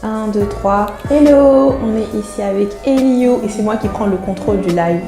1, 2, 3. Hello, on est ici avec Elio et c'est moi qui prends le contrôle du live.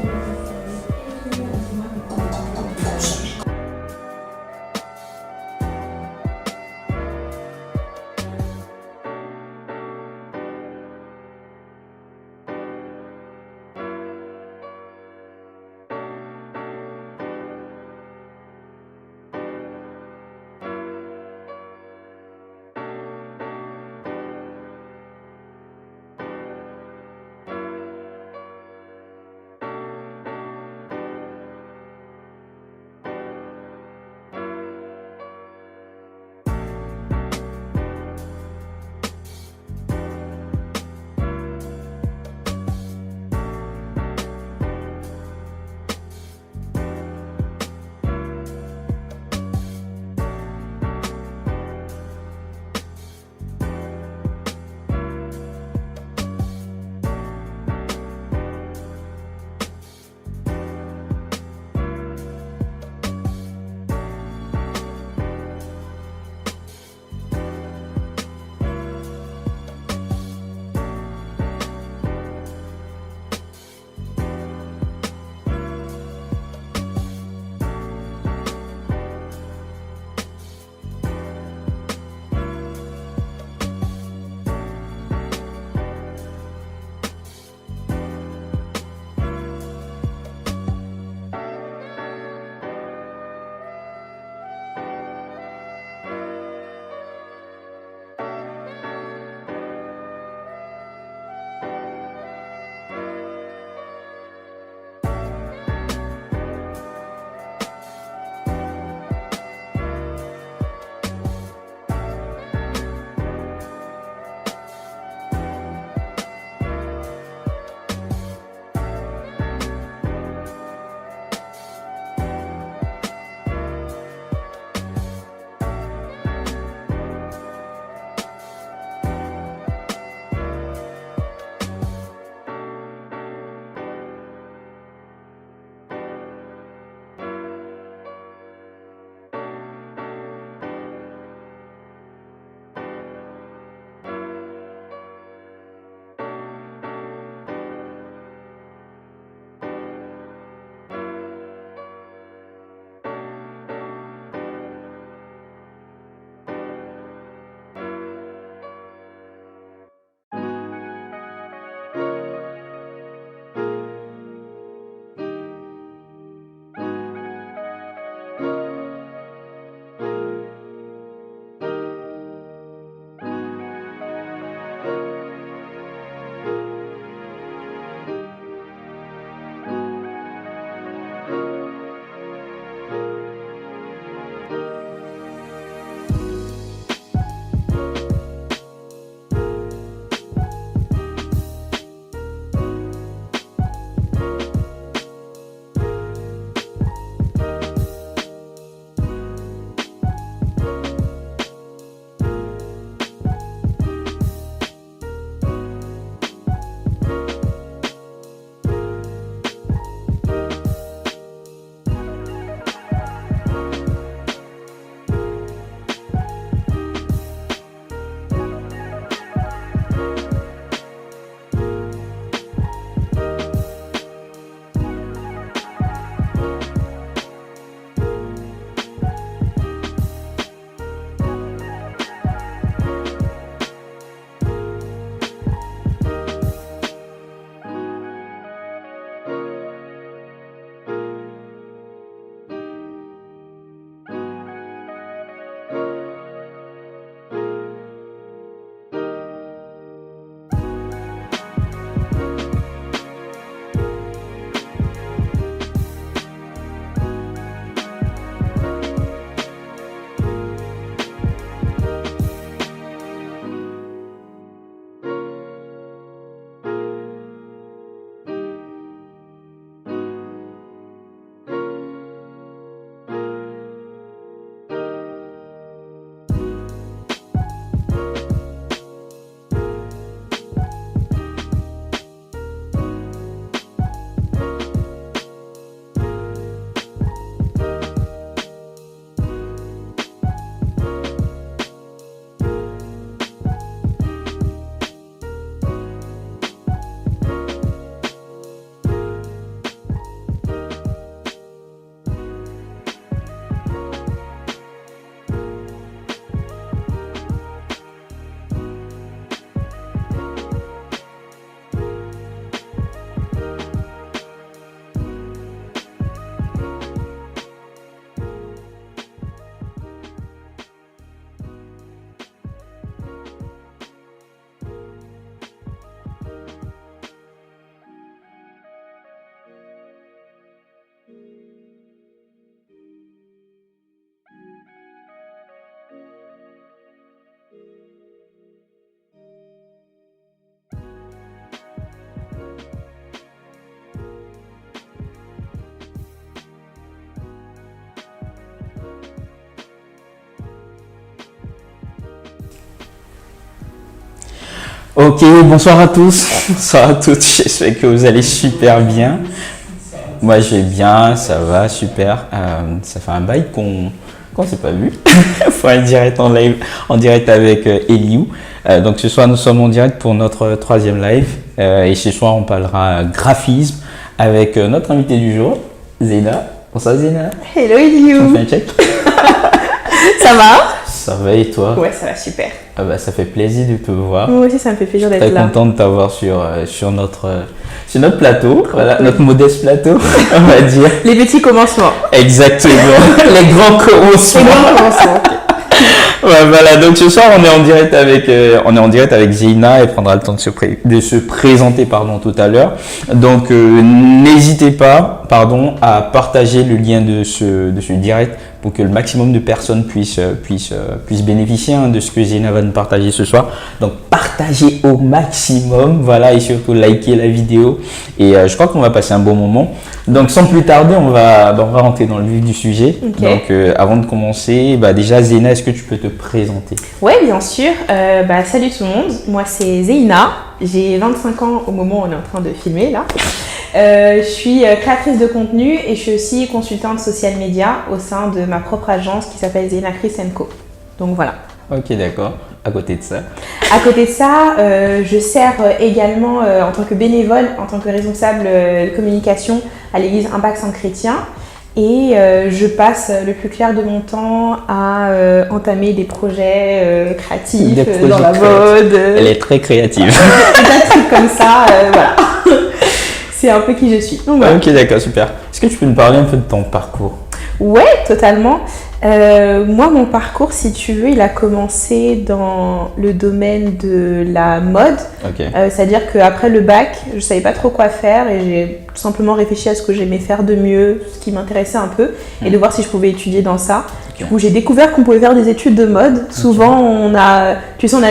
Ok, bonsoir à tous, bonsoir à toutes, j'espère que vous allez super bien. Moi je vais bien, ça va, super. Ça fait un bail qu'on s'est pas vu. Faut en direct en live, en direct avec Eliou. Donc ce soir nous sommes en direct pour notre troisième live. Et ce soir on parlera graphisme avec notre invité du jour, Zeyna. Bonsoir Zeyna. Hello Eliou. Tu me fais un check? Ça va? Ça va et toi? Ouais, ça va super. Ah bah, ça fait plaisir de te voir. Moi aussi, ça me fait plaisir d'être Très là. content de t'avoir sur notre plateau, voilà, notre modeste plateau, on va dire. Les petits commencements. Exactement, les grands commencements. Les grands commencements. Ouais, voilà, donc ce soir on est en direct avec Zeyna. Elle prendra le temps de se présenter tout à l'heure. Donc n'hésitez pas à partager le lien de ce direct pour que le maximum de personnes puissent bénéficier de ce que Zeyna va nous partager ce soir. Donc partagez au maximum, voilà, et surtout likez la vidéo. Et je crois qu'on va passer un bon moment. Donc sans plus tarder, on va rentrer dans le vif du sujet. Okay. Donc avant de commencer, déjà Zeyna, est-ce que tu peux te présenter? Oui, bien sûr. Salut tout le monde, moi c'est Zeyna, j'ai 25 ans au moment où on est en train de filmer là. Je suis créatrice de contenu et je suis aussi consultante social media au sein de ma propre agence qui s'appelle Zeyna Chris & Co. Donc voilà. Ok, d'accord. À côté de ça? À côté de ça, je sers également en tant que bénévole, en tant que responsable de communication à l'église Impact Centre Chrétien. Et je passe le plus clair de mon temps à entamer des projets créatifs dans la mode. Elle est très créative. Des trucs comme ça, voilà. C'est un peu qui je suis. Donc, voilà. Ok, d'accord, super. Est-ce que tu peux nous parler un peu de ton parcours? Ouais, totalement. Moi, mon parcours, si tu veux, il a commencé dans le domaine de la mode. Okay. C'est-à-dire qu'après le bac, je ne savais pas trop quoi faire et j'ai tout simplement réfléchi à ce que j'aimais faire de mieux, ce qui m'intéressait un peu, et de voir si je pouvais étudier dans ça. Du coup, j'ai découvert qu'on pouvait faire des études de mode. Souvent, on a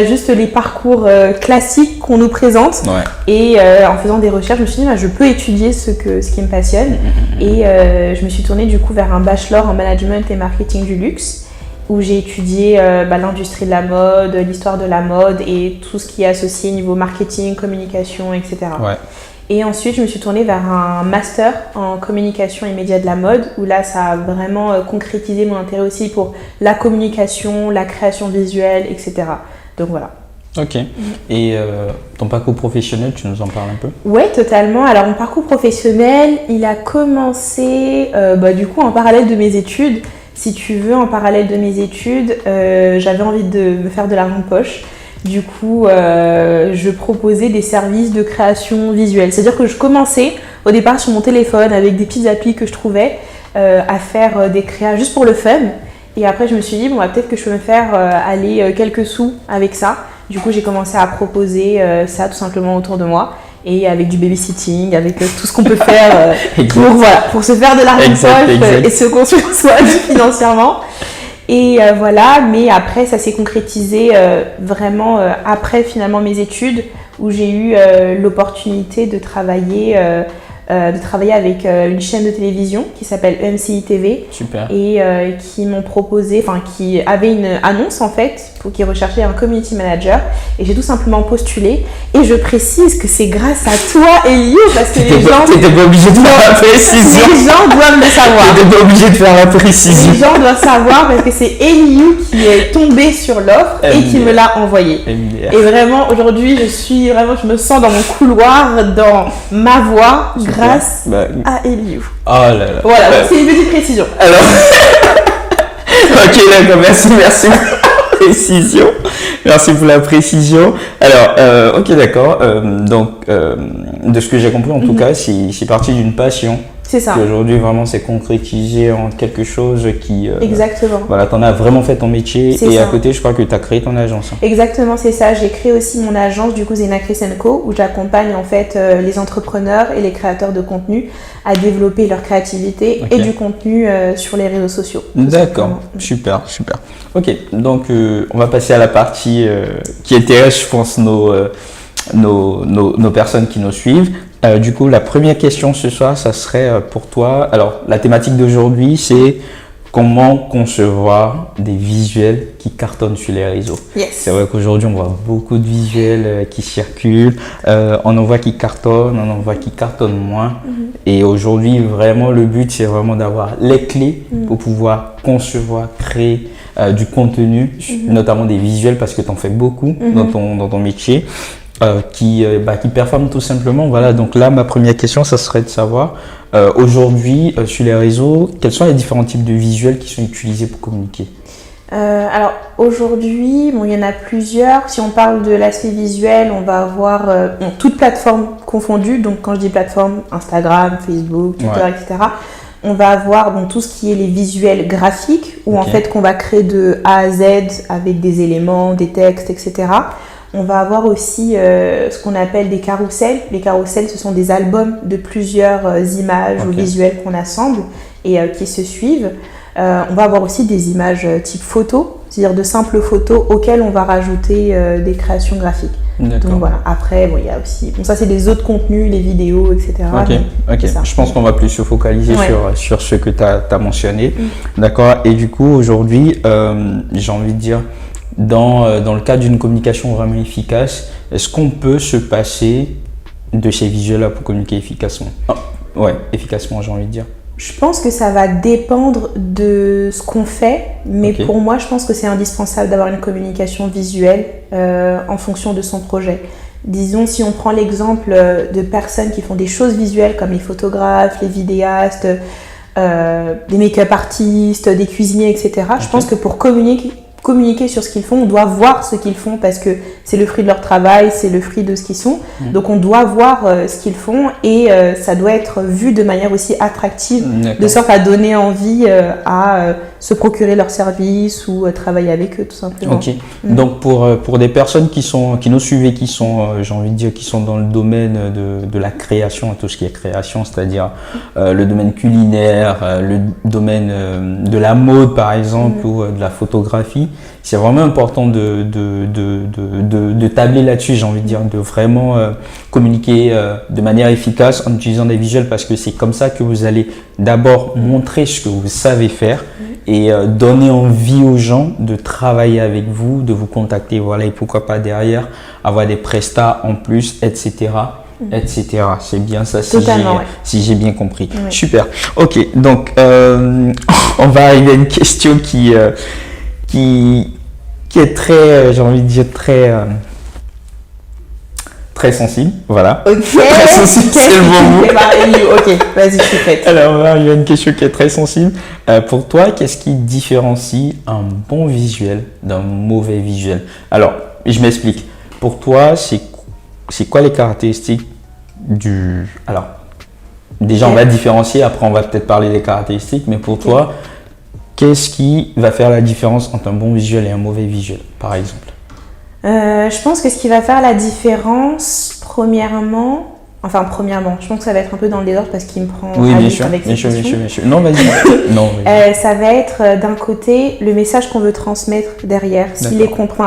juste les parcours classiques qu'on nous présente. Ouais. Et en faisant des recherches, je me suis dit, je peux étudier ce qui me passionne. Et je me suis tournée du coup vers un bachelor en management et marketing du luxe, où j'ai étudié l'industrie de la mode, l'histoire de la mode et tout ce qui est associé niveau marketing, communication, etc. Ouais. Et ensuite, je me suis tournée vers un master en communication et médias de la mode, où là, ça a vraiment concrétisé mon intérêt aussi pour la communication, la création visuelle, etc. Donc voilà. Ok. Et ton parcours professionnel, tu nous en parles un peu? Oui, totalement. Alors, mon parcours professionnel, il a commencé du coup en parallèle de mes études. Si tu veux, en parallèle de mes études, j'avais envie de me faire de l'argent de poche. Du coup, je proposais des services de création visuelle. C'est-à-dire que je commençais au départ sur mon téléphone avec des petites applis que je trouvais à faire des créas juste pour le fun. Et après, je me suis dit, peut-être que je peux me faire aller quelques sous avec ça. Du coup, j'ai commencé à proposer ça tout simplement autour de moi. Et avec du babysitting, avec tout ce qu'on peut faire pour se faire de l'argent de poche et se construire soi financièrement. Et voilà, mais après ça s'est concrétisé vraiment après finalement mes études, où j'ai eu l'opportunité de travailler avec une chaîne de télévision qui s'appelle MCI TV. Super. Et qui m'ont proposé, qui avait une annonce en fait, qui recherchait un community manager, et j'ai tout simplement postulé. Et je précise que c'est grâce à toi, Eliou, parce que les gens... T'étais pas obligé de faire la précision. Les gens doivent le savoir. T'étais pas obligé de faire la précision. Les gens doivent savoir parce que c'est Eliou qui est tombé sur l'offre et qui me l'a envoyé. Et vraiment, aujourd'hui, je me sens dans mon couloir, dans ma voix, grâce à Eliou. Oh là là. Voilà, c'est une petite précision. Alors, ok, d'accord, merci pour la précision. Merci pour la précision. Alors, ok, d'accord. Donc, de ce que j'ai compris, en tout cas, c'est parti d'une passion. C'est ça. Qui aujourd'hui vraiment s'est concrétisé en quelque chose qui... Exactement. Voilà, t'en as vraiment fait ton métier. C'est et ça. à côté, je crois que tu as créé ton agence. Exactement, c'est ça. J'ai créé aussi mon agence, du coup, Zeyna Chris & Co, où j'accompagne en fait les entrepreneurs et les créateurs de contenu à développer leur créativité et du contenu sur les réseaux sociaux. D'accord, super. Ok, donc on va passer à la partie qui intéresse, je pense, nos personnes qui nous suivent. Du coup, la première question ce soir, ça serait pour toi. Alors, la thématique d'aujourd'hui, c'est comment concevoir des visuels qui cartonnent sur les réseaux. Yes. C'est vrai qu'aujourd'hui, on voit beaucoup de visuels qui circulent. On en voit qui cartonnent, on en voit qui cartonnent moins. Et aujourd'hui, vraiment, le but, c'est vraiment d'avoir les clés pour pouvoir concevoir, créer du contenu, notamment des visuels, parce que tu en fais beaucoup dans ton métier. Qui performent tout simplement. Voilà, donc là, ma première question, ça serait de savoir, aujourd'hui, sur les réseaux, quels sont les différents types de visuels qui sont utilisés pour communiquer? Alors aujourd'hui, il y en a plusieurs. Si on parle de l'aspect visuel, on va avoir toutes plateformes confondues. Donc quand je dis plateforme, Instagram, Facebook, Twitter, etc. On va avoir tout ce qui est les visuels graphiques, où en fait qu'on va créer de A à Z avec des éléments, des textes, etc. On va avoir aussi ce qu'on appelle des carousels. Les carousels, ce sont des albums de plusieurs images ou visuels qu'on assemble et qui se suivent. On va avoir aussi des images type photo, c'est-à-dire de simples photos auxquelles on va rajouter des créations graphiques. Donc voilà, après, il y a aussi... ça, c'est des autres contenus, les vidéos, etc. Ok. Je pense qu'on va plus se focaliser sur ce que tu as mentionné. D'accord. Et du coup, aujourd'hui, j'ai envie de dire... Dans le cadre d'une communication vraiment efficace, est-ce qu'on peut se passer de ces visuels-là pour communiquer efficacement? Efficacement, j'ai envie de dire. Je pense que ça va dépendre de ce qu'on fait, mais pour moi, je pense que c'est indispensable d'avoir une communication visuelle en fonction de son projet. Disons, si on prend l'exemple de personnes qui font des choses visuelles comme les photographes, les vidéastes, des make-up artistes, des cuisiniers, etc. Je pense que pour communiquer sur ce qu'ils font, on doit voir ce qu'ils font parce que c'est le fruit de leur travail, c'est le fruit de ce qu'ils sont. Donc on doit voir ce qu'ils font et ça doit être vu de manière aussi attractive, de sorte à donner envie à se procurer leurs services ou travailler avec eux tout simplement. Donc pour des personnes qui nous suivent et qui sont, j'ai envie de dire, qui sont dans le domaine de la création, tout ce qui est création, c'est-à-dire le domaine culinaire, le domaine de la mode par exemple ou de la photographie, c'est vraiment important de tabler là-dessus, j'ai envie de dire, de vraiment communiquer de manière efficace en utilisant des visuels parce que c'est comme ça que vous allez d'abord montrer ce que vous savez faire et donner envie aux gens de travailler avec vous, de vous contacter, voilà, et pourquoi pas derrière avoir des prestats en plus, etc. etc. C'est bien ça si j'ai bien compris. Super. Ok, donc on va arriver à une question qui est très, j'ai envie de dire, très sensible, voilà. Très sensible, c'est le bon mot. Ok, vas-y, je suis prête. Alors, on va arriver à une question qui est très sensible. Pour toi, qu'est-ce qui différencie un bon visuel d'un mauvais visuel? Alors, je m'explique. Pour toi, c'est quoi les caractéristiques du... Alors, déjà, on va différencier, après on va peut-être parler des caractéristiques, mais pour toi, qu'est-ce qui va faire la différence entre un bon visuel et un mauvais visuel, par exemple? Je pense que ce qui va faire la différence, premièrement, je pense que ça va être un peu dans le désordre parce qu'il me prend à vite avec cette question. Non, vas-y. Non, vas-y. Ça va être d'un côté le message qu'on veut transmettre derrière, s'il est compris,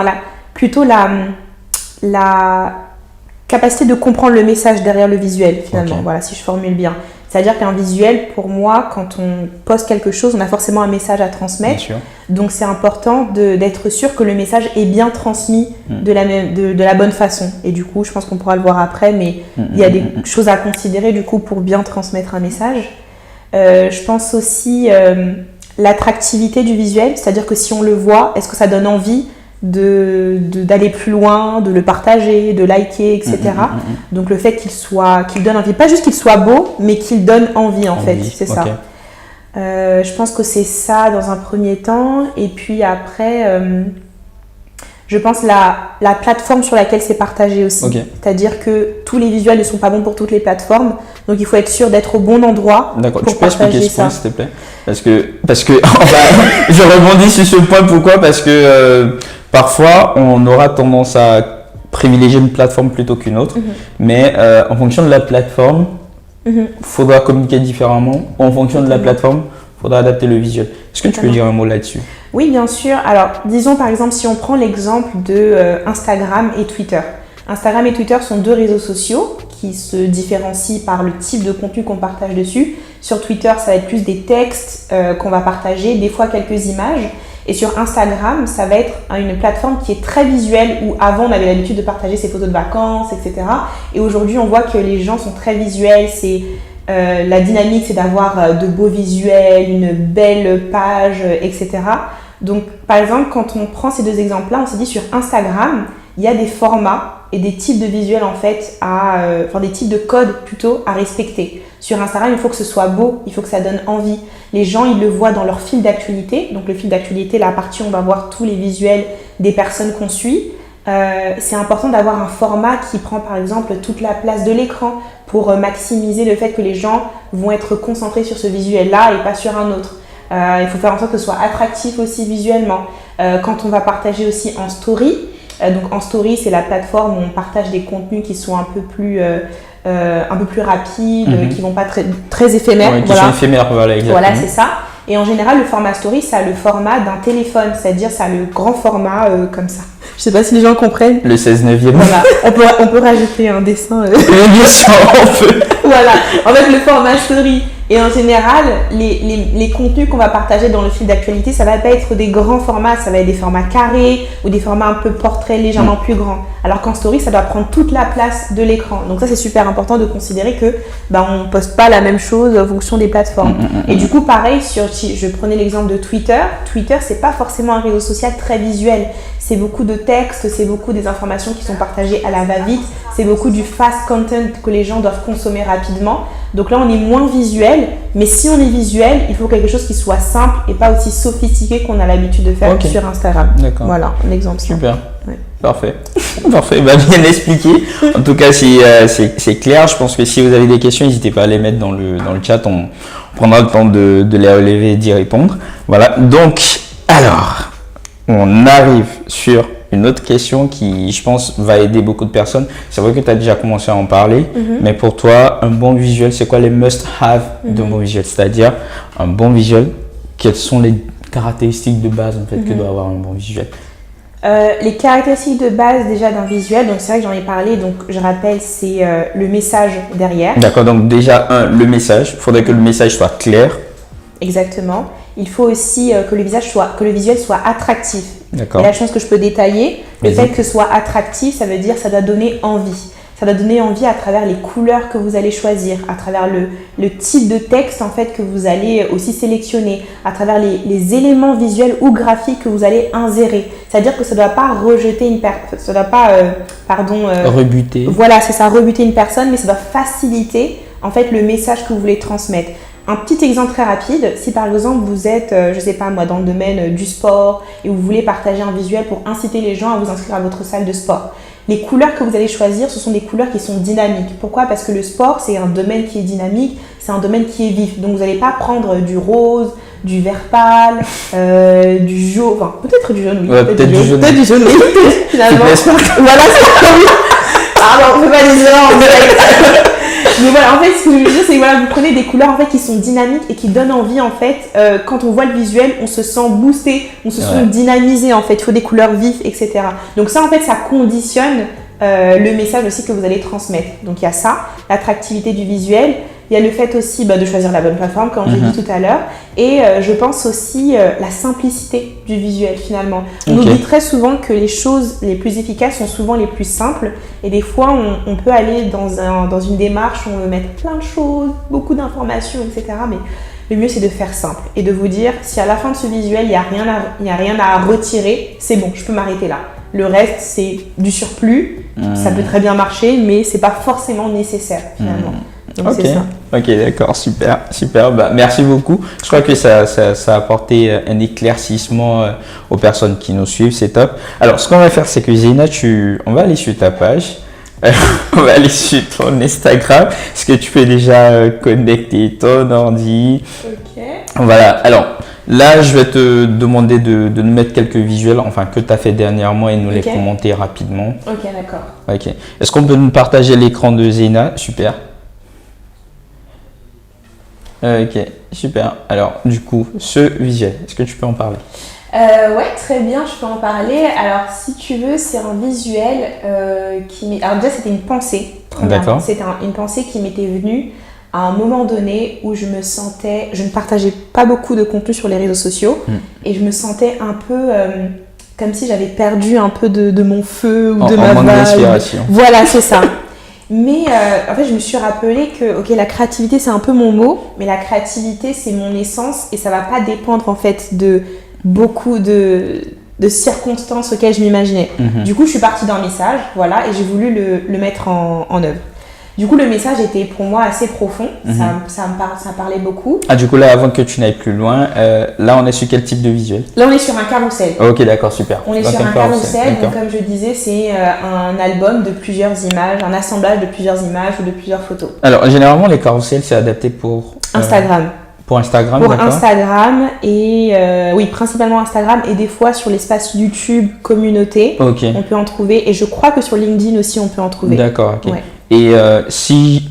plutôt la capacité de comprendre le message derrière le visuel finalement, voilà, si je formule bien. C'est-à-dire qu'un visuel, pour moi, quand on poste quelque chose, on a forcément un message à transmettre. Donc c'est important d'être sûr que le message est bien transmis de la bonne façon. Et du coup, je pense qu'on pourra le voir après, mais il y a des choses à considérer du coup pour bien transmettre un message. Je pense aussi l'attractivité du visuel, c'est-à-dire que si on le voit, est-ce que ça donne envie d'aller plus loin, de le partager, de liker, etc. Donc le fait qu'il donne envie, pas juste qu'il soit beau, mais qu'il donne envie en fait, c'est ça. Je pense que c'est ça dans un premier temps, et puis après, je pense la plateforme sur laquelle c'est partagé aussi. C'est-à-dire que tous les visuels ne sont pas bons pour toutes les plateformes, donc il faut être sûr d'être au bon endroit. D'accord, tu peux expliquer ce point s'il te plaît? Parce que je rebondis sur ce point, pourquoi? Parce que parfois, on aura tendance à privilégier une plateforme plutôt qu'une autre, mais en fonction de la plateforme, il faudra communiquer différemment. En fonction de la plateforme, il faudra adapter le visuel. Est-ce que tu peux dire un mot là-dessus? Oui, bien sûr. Alors, disons par exemple, si on prend l'exemple de Instagram et Twitter. Instagram et Twitter sont deux réseaux sociaux qui se différencient par le type de contenu qu'on partage dessus, Sur Twitter, ça va être plus des textes qu'on va partager, des fois quelques images. Et sur Instagram, ça va être une plateforme qui est très visuelle où avant on avait l'habitude de partager ses photos de vacances, etc. Et aujourd'hui, on voit que les gens sont très visuels. La dynamique, c'est d'avoir de beaux visuels, une belle page, etc. Donc, par exemple, quand on prend ces deux exemples-là, on se dit sur Instagram, il y a des formats et des types de visuels en fait, des types de codes plutôt à respecter. Sur Instagram, il faut que ce soit beau, il faut que ça donne envie. Les gens, ils le voient dans leur fil d'actualité. Donc le fil d'actualité, la partie où on va voir tous les visuels des personnes qu'on suit. C'est important d'avoir un format qui prend par exemple toute la place de l'écran pour maximiser le fait que les gens vont être concentrés sur ce visuel-là et pas sur un autre. Il faut faire en sorte que ce soit attractif aussi visuellement. Quand on va partager aussi en story, donc en story, c'est la plateforme où on partage des contenus qui sont un peu plus rapides, qui vont pas très éphémères. Ouais, qui sont éphémères, voilà, exactement. Voilà, c'est ça. Et en général, le format story, ça a le format d'un téléphone, c'est-à-dire ça a le grand format comme ça. Je sais pas si les gens comprennent. Le 16/9e. Voilà, on peut rajouter un dessin. Bien sûr, on peut. Voilà, en fait, le format story. Et en général, les contenus qu'on va partager dans le fil d'actualité, ça va pas être des grands formats, ça va être des formats carrés ou des formats un peu portraits légèrement plus grands. Alors qu'en story, ça doit prendre toute la place de l'écran. Donc ça, c'est super important de considérer que on poste pas la même chose en fonction des plateformes. Et du coup, pareil, si je prenais l'exemple de Twitter, Twitter, c'est pas forcément un réseau social très visuel. C'est beaucoup de textes, c'est beaucoup des informations qui sont partagées à la va-vite, c'est beaucoup du fast content que les gens doivent consommer rapidement. Donc là, on est moins visuel, mais si on est visuel, il faut quelque chose qui soit simple et pas aussi sophistiqué qu'on a l'habitude de faire sur Instagram. D'accord. Voilà, un exemple. Super. Ouais. Parfait. Parfait, bien expliqué. En tout cas, c'est clair. Je pense que si vous avez des questions, n'hésitez pas à les mettre dans le chat. On prendra le temps de les relever et d'y répondre. Voilà. Donc, alors, on arrive sur une autre question qui, je pense, va aider beaucoup de personnes. C'est vrai que tu as déjà commencé à en parler, mais pour toi, un bon visuel, c'est quoi les must-have d'un bon visuel? C'est-à-dire, un bon visuel, quelles sont les caractéristiques de base en fait, que doit avoir un bon visuel? Les caractéristiques de base déjà d'un visuel, donc c'est vrai que j'en ai parlé, donc je rappelle, c'est le message derrière. D'accord, donc déjà, le message, il faudrait que le message soit clair. Exactement. Il faut aussi que le visuel soit attractif. D'accord. Et la chose que je peux détailler, le fait que ce soit attractif, ça veut dire que ça doit donner envie. Ça doit donner envie à travers les couleurs que vous allez choisir, à travers le type de texte en fait que vous allez aussi sélectionner, à travers les éléments visuels ou graphiques que vous allez insérer. C'est-à-dire que ça ne doit pas rejeter ça doit pas, rebuter. Voilà, c'est ça, rebuter une personne, mais ça doit faciliter en fait le message que vous voulez transmettre. Un petit exemple très rapide, si par exemple vous êtes, je sais pas moi, dans le domaine du sport et vous voulez partager un visuel pour inciter les gens à vous inscrire à votre salle de sport. Les couleurs que vous allez choisir, ce sont des couleurs qui sont dynamiques. Pourquoi? Parce que le sport, c'est un domaine qui est dynamique, c'est un domaine qui est vif. Donc vous n'allez pas prendre du rose, du vert pâle, du jaune, enfin peut-être du jaune, oui. Ouais, peut-être du jaune. Peut-être du jaune, oui, finalement. Voilà, pardon, on peut pas les en direct. Mais voilà, en fait, ce que je veux dire, c'est que voilà, vous prenez des couleurs en fait qui sont dynamiques et qui donnent envie en fait. Quand on voit le visuel, on se sent boosté, on se sent dynamisé en fait. Il faut des couleurs vives, etc. Donc ça, en fait, ça conditionne le message aussi que vous allez transmettre. Donc il y a ça, l'attractivité du visuel. Il y a le fait aussi de choisir la bonne plateforme, comme j'ai dit tout à l'heure. Et je pense aussi la simplicité du visuel finalement. On oublie très souvent que les choses les plus efficaces sont souvent les plus simples. Et des fois, on peut aller dans une démarche où on veut mettre plein de choses, beaucoup d'informations, etc. Mais le mieux, c'est de faire simple et de vous dire, si à la fin de ce visuel, il n'y a rien à retirer, c'est bon, je peux m'arrêter là. Le reste, c'est du surplus. Ça peut très bien marcher, mais ce n'est pas forcément nécessaire finalement. Donc c'est ça. Ok, d'accord, super. Bah, merci beaucoup. Je crois que ça a apporté un éclaircissement aux personnes qui nous suivent, c'est top. Alors, ce qu'on va faire, c'est que Zeyna, on va aller sur ta page, on va aller sur ton Instagram. Est-ce que tu peux déjà connecter ton ordi? Ok. Voilà, alors là, je vais te demander de nous mettre quelques visuels, enfin que tu as fait dernièrement et nous les commenter rapidement. Ok, d'accord. Ok. Est-ce qu'on peut nous partager l'écran de Zeyna? Super. Ok, super. Alors, du coup, ce visuel, est-ce que tu peux en parler? Ouais, très bien, je peux en parler. Alors, si tu veux, c'est un visuel qui m'est... Alors déjà, c'était une pensée. D'accord. C'était une pensée qui m'était venue à un moment donné où je ne partageais pas beaucoup de contenu sur les réseaux sociaux et je me sentais un peu comme si j'avais perdu un peu de mon feu ou de ma manque vibe. d'inspiration. Voilà, c'est ça. Mais en fait, je me suis rappelé que la créativité, c'est un peu mon mot, mais la créativité, c'est mon essence et ça va pas dépendre en fait de beaucoup de circonstances auxquelles je m'imaginais. Du coup, je suis partie d'un message, voilà, et j'ai voulu le mettre en œuvre. Du coup, le message était pour moi assez profond, ça parlait beaucoup. Ah, du coup, là, avant que tu n'ailles plus loin, là, on est sur quel type de visuel? Là, on est sur un carrousel. Ok, d'accord, super. On est sur un carrousel, donc comme je disais, c'est un album de plusieurs images, un assemblage de plusieurs images ou de plusieurs photos. Alors, généralement, les carousels, c'est adapté pour Instagram. Pour Instagram, pour d'accord. Instagram et oui, principalement Instagram et des fois sur l'espace YouTube communauté, on peut en trouver et je crois que sur LinkedIn aussi on peut en trouver. D'accord, ok. Ouais. Et si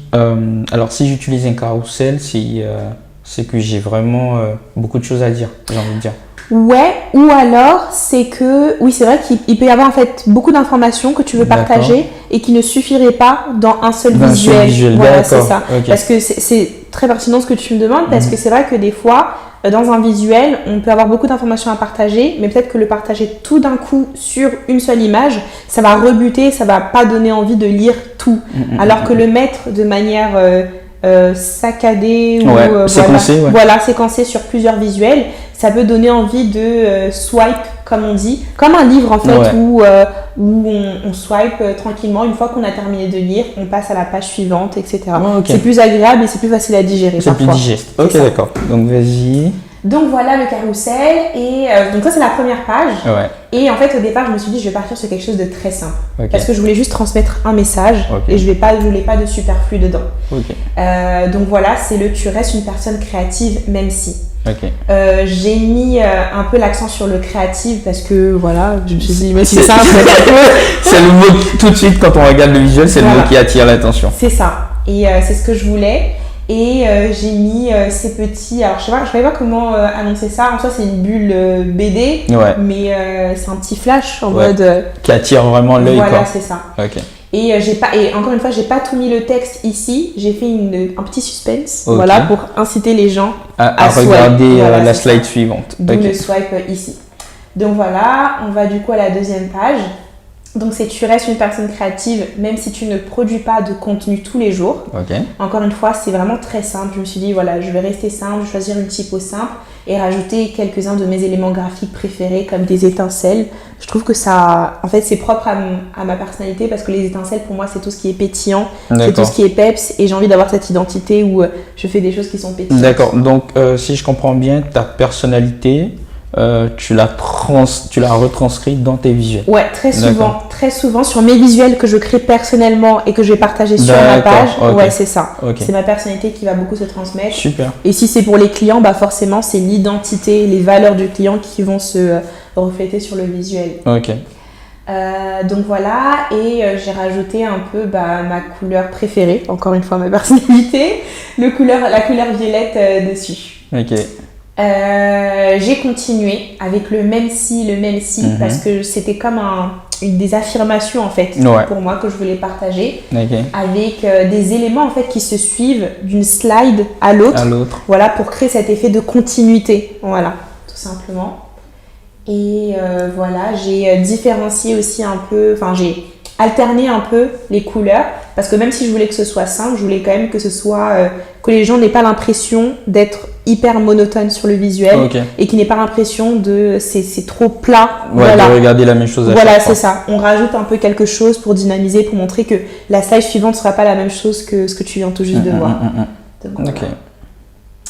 j'utilise un carrousel, c'est que j'ai vraiment beaucoup de choses à dire, j'ai envie de dire. Ouais, ou alors c'est que, oui c'est vrai qu'il peut y avoir en fait beaucoup d'informations que tu veux partager et qui ne suffiraient pas dans un seul visuel. Voilà, c'est ça. Okay. Parce que c'est très pertinent ce que tu me demandes parce que c'est vrai que des fois, dans un visuel, on peut avoir beaucoup d'informations à partager, mais peut-être que le partager tout d'un coup sur une seule image, ça va rebuter, ça va pas donner envie de lire tout. Alors que le mettre de manière saccadée ou séquencé sur plusieurs visuels, ça peut donner envie de swipe, comme on dit, comme un livre en fait, où on swipe tranquillement. Une fois qu'on a terminé de lire, on passe à la page suivante, etc. C'est plus agréable et c'est plus facile à digérer. C'est plus digeste. Ok, d'accord. Donc vas-y. Donc voilà le carrousel et donc ça c'est la première page. Et en fait au départ je me suis dit je vais partir sur quelque chose de très simple parce que je voulais juste transmettre un message et je voulais pas de superflu dedans. Donc voilà, c'est tu restes une personne créative même si. J'ai mis un peu l'accent sur le créatif parce que voilà, je me suis dit mais c'est simple. C'est le mot tout de suite quand on regarde le visuel, c'est le mot qui attire l'attention. C'est ça et c'est ce que je voulais. Et j'ai mis ces petits... Alors, je ne savais pas comment annoncer ça. En soi, c'est une bulle BD, mais c'est un petit flash en mode... qui attire vraiment l'œil. Voilà, c'est ça. Et encore une fois, j'ai pas tout mis le texte ici. J'ai fait un petit suspense voilà, pour inciter les gens à regarder la slide suivante. Donc, le swipe ici. Donc voilà, on va du coup à la deuxième page. Donc c'est tu restes une personne créative même si tu ne produis pas de contenu tous les jours. Encore une fois, c'est vraiment très simple. Je me suis dit voilà, je vais rester simple, je vais choisir une typo simple et rajouter quelques-uns de mes éléments graphiques préférés comme des étincelles. Je trouve que ça, en fait, c'est propre à ma personnalité parce que les étincelles pour moi c'est tout ce qui est pétillant, c'est tout ce qui est peps et j'ai envie d'avoir cette identité où je fais des choses qui sont pétillantes. D'accord. Donc si je comprends bien, ta personnalité tu l'as retranscrit dans tes visuels. Ouais, très souvent sur mes visuels que je crée personnellement et que je vais partager sur ma page. Ouais, c'est ça. C'est ma personnalité qui va beaucoup se transmettre. Super. Et si c'est pour les clients, bah forcément c'est l'identité, les valeurs du client qui vont se refléter sur le visuel. Donc voilà, et j'ai rajouté un peu ma couleur préférée, encore une fois ma personnalité, la couleur violette dessus. J'ai continué avec le même si parce que c'était comme des affirmations en fait pour moi que je voulais partager avec des éléments en fait qui se suivent d'une slide à l'autre. Voilà, pour créer cet effet de continuité, voilà, tout simplement. Et voilà, j'ai différencié aussi un peu, j'ai alterné un peu les couleurs parce que même si je voulais que ce soit simple, je voulais quand même que ce soit que les gens n'aient pas l'impression d'être hyper monotone sur le visuel et qu'ils n'aient pas l'impression de c'est trop plat. De regarder la même chose à chaque fois. Voilà, c'est ça. On rajoute un peu quelque chose pour dynamiser, pour montrer que la slide suivante ne sera pas la même chose que ce que tu viens tout juste de voir. Donc, voilà.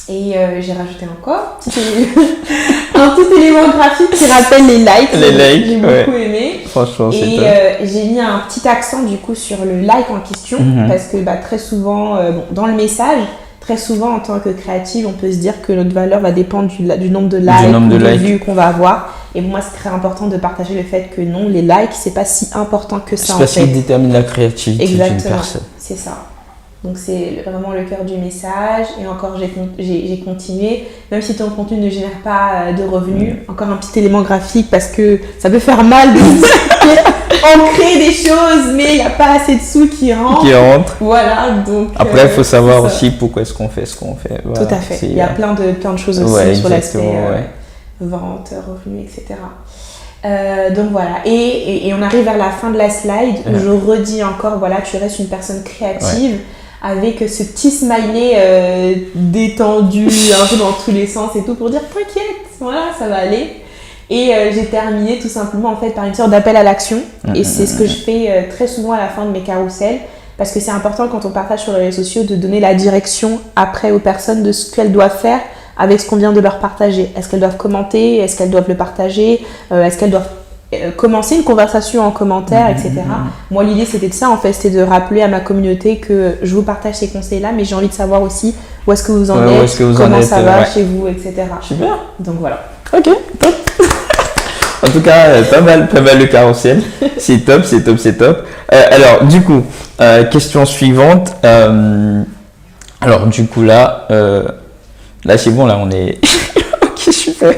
Et j'ai rajouté encore un petit élément graphique qui rappelle les likes. J'ai beaucoup aimé. Franchement, et j'ai mis un petit accent du coup sur le like en question parce que très souvent, dans le message, très souvent en tant que créative, on peut se dire que notre valeur va dépendre du nombre de likes ou de vues qu'on va avoir. Et pour moi, c'est très important de partager le fait que non, les likes, c'est pas si important que ça. C'est pas ce qui détermine la créativité d'une personne. C'est ça. Donc c'est vraiment le cœur du message et encore j'ai continué, même si ton contenu ne génère pas de revenus, encore un petit élément graphique parce que ça peut faire mal de on crée des choses, mais il n'y a pas assez de sous qui rentrent. Voilà, donc. Après, il faut savoir aussi pourquoi est-ce qu'on fait ce qu'on fait. Voilà, tout à fait. Il y a plein de choses aussi sur l'aspect vente, revenus, etc. Donc voilà, et on arrive vers la fin de la slide où je redis encore, voilà, tu restes une personne créative avec ce petit smiley détendu un peu dans tous les sens et tout pour dire t'inquiète, voilà, ça va aller. Et j'ai terminé tout simplement en fait par une sorte d'appel à l'action et c'est ce que je fais très souvent à la fin de mes carousels parce que c'est important quand on partage sur les réseaux sociaux de donner la direction après aux personnes de ce qu'elles doivent faire avec ce qu'on vient de leur partager. Est-ce qu'elles doivent commenter? Est-ce qu'elles doivent le partager? Est-ce qu'elles doivent commencer une conversation en commentaire, etc. Moi, l'idée, c'était de ça, en fait. C'était de rappeler à ma communauté que je vous partage ces conseils-là, mais j'ai envie de savoir aussi où est-ce que vous en êtes, comment ça va chez vous, etc. Super. Donc, voilà. Ok, top. En tout cas, pas mal le carrousel. C'est top. Alors, du coup, question suivante. Alors, du coup, là, c'est bon, là, on est... Ok, super.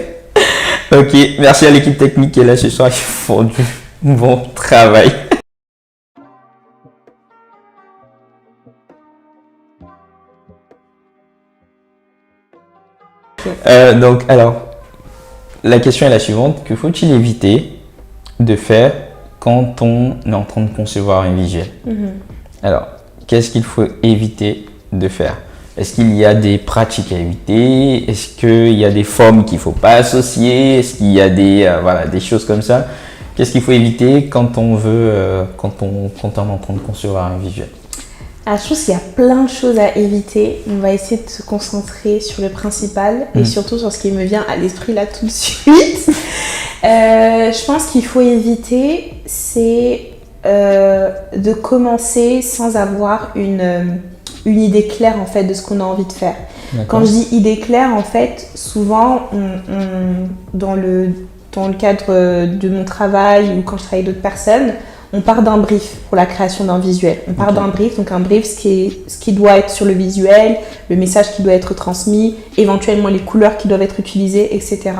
Ok, merci à l'équipe technique qui est là ce soir, ils font du bon travail. Donc, alors, la question est la suivante. Que faut-il éviter de faire quand on est en train de concevoir un visuel? Alors, qu'est-ce qu'il faut éviter de faire? Est-ce qu'il y a des pratiques à éviter? Est-ce qu'il y a des formes qu'il ne faut pas associer? Est-ce qu'il y a des choses comme ça? Qu'est-ce qu'il faut éviter quand on veut, quand on est en train de concevoir un visuel? Alors, je pense qu'il y a plein de choses à éviter. On va essayer de se concentrer sur le principal et surtout sur ce qui me vient à l'esprit là tout de suite. Je pense qu'il faut éviter, c'est de commencer sans avoir une idée claire en fait de ce qu'on a envie de faire. Quand je dis idée claire, en fait, souvent dans le cadre de mon travail ou quand je travaille avec d'autres personnes, on part d'un brief pour la création d'un visuel. On part d'un brief, donc un brief, ce qui doit être sur le visuel, le message qui doit être transmis, éventuellement les couleurs qui doivent être utilisées, etc.